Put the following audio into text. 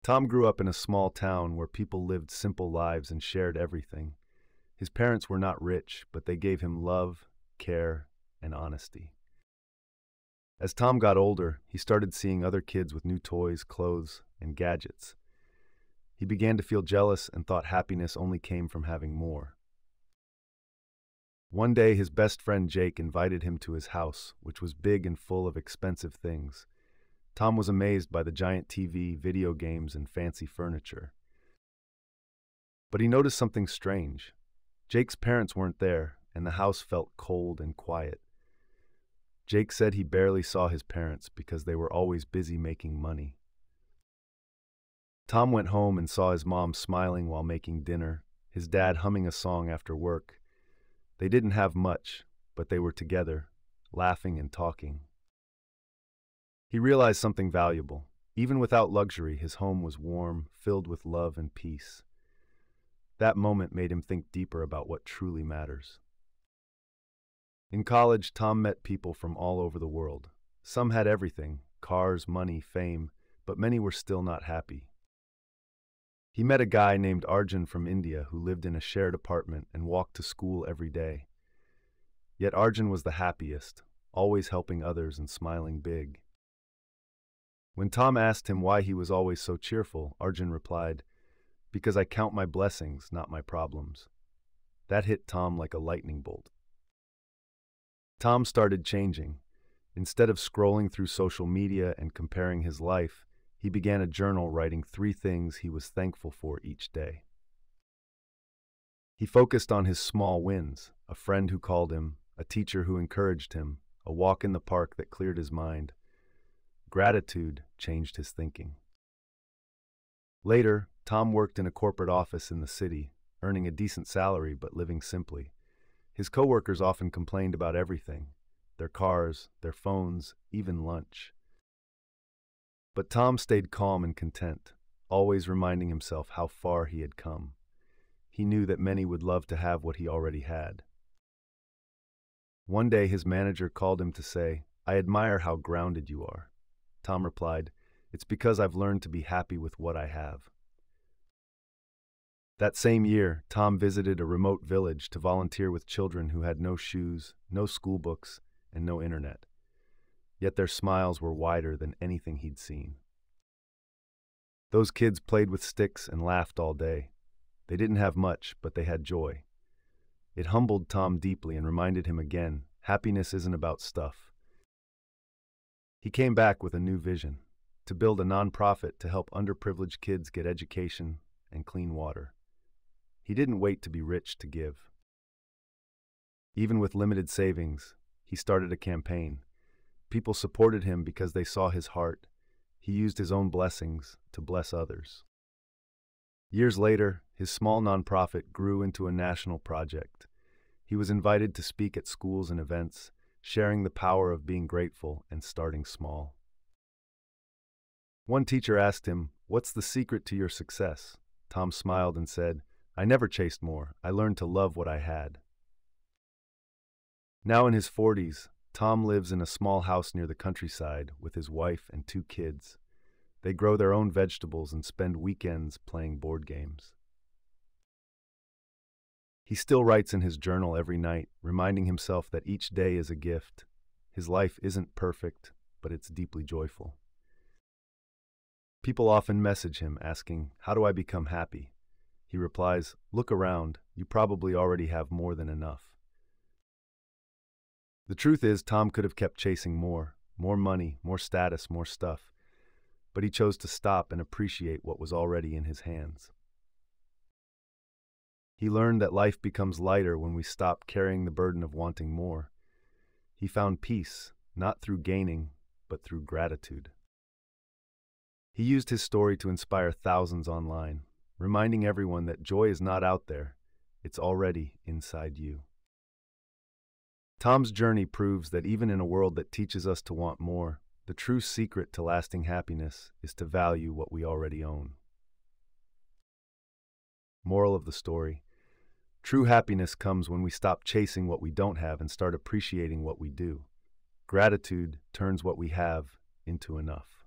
Tom grew up in a small town where people lived simple lives and shared everything. His parents were not rich, but they gave him love, care, and honesty. As Tom got older, he started seeing other kids with new toys, clothes, and gadgets. He began to feel jealous and thought happiness only came from having more. One day, his best friend Jake invited him to his house, which was big and full of expensive things. Tom was amazed by the giant TV, video games, and fancy furniture. But he noticed something strange. Jake's parents weren't there, and the house felt cold and quiet. Jake said he barely saw his parents because they were always busy making money. Tom went home and saw his mom smiling while making dinner, his dad humming a song after work. They didn't have much, but they were together, laughing and talking. He realized something valuable. Even without luxury, his home was warm, filled with love and peace. That moment made him think deeper about what truly matters. In college, Tom met people from all over the world. Some had everything, cars, money, fame, but many were still not happy. He met a guy named Arjun from India who lived in a shared apartment and walked to school every day. Yet Arjun was the happiest, always helping others and smiling big. When Tom asked him why he was always so cheerful, Arjun replied, "Because I count my blessings, not my problems." That hit Tom like a lightning bolt. Tom started changing. Instead of scrolling through social media and comparing his life, he began a journal writing 3 things he was thankful for each day. He focused on his small wins, a friend who called him, a teacher who encouraged him, a walk in the park that cleared his mind. Gratitude changed his thinking. Later, Tom worked in a corporate office in the city, earning a decent salary but living simply. His coworkers often complained about everything, their cars, their phones, even lunch. But Tom stayed calm and content, always reminding himself how far he had come. He knew that many would love to have what he already had. One day his manager called him to say, "I admire how grounded you are." Tom replied, "It's because I've learned to be happy with what I have." That same year, Tom visited a remote village to volunteer with children who had no shoes, no school books, and no internet. Yet their smiles were wider than anything he'd seen. Those kids played with sticks and laughed all day. They didn't have much, but they had joy. It humbled Tom deeply and reminded him again, happiness isn't about stuff. He came back with a new vision, to build a nonprofit to help underprivileged kids get education and clean water. He didn't wait to be rich to give. Even with limited savings, he started a campaign. People supported him because they saw his heart. He used his own blessings to bless others. Years later, his small nonprofit grew into a national project. He was invited to speak at schools and events, sharing the power of being grateful and starting small. One teacher asked him, "What's the secret to your success?" Tom smiled and said, "I never chased more. I learned to love what I had." Now in his 40s, Tom lives in a small house near the countryside with his wife and 2 kids. They grow their own vegetables and spend weekends playing board games. He still writes in his journal every night, reminding himself that each day is a gift. His life isn't perfect, but it's deeply joyful. People often message him asking, "How do I become happy?" He replies, "Look around, you probably already have more than enough." The truth is, Tom could have kept chasing more money, more status, more stuff, but he chose to stop and appreciate what was already in his hands. He learned that life becomes lighter when we stop carrying the burden of wanting more. He found peace, not through gaining, but through gratitude. He used his story to inspire thousands online, reminding everyone that joy is not out there, it's already inside you. Tom's journey proves that even in a world that teaches us to want more, the true secret to lasting happiness is to value what we already own. Moral of the story: true happiness comes when we stop chasing what we don't have and start appreciating what we do. Gratitude turns what we have into enough.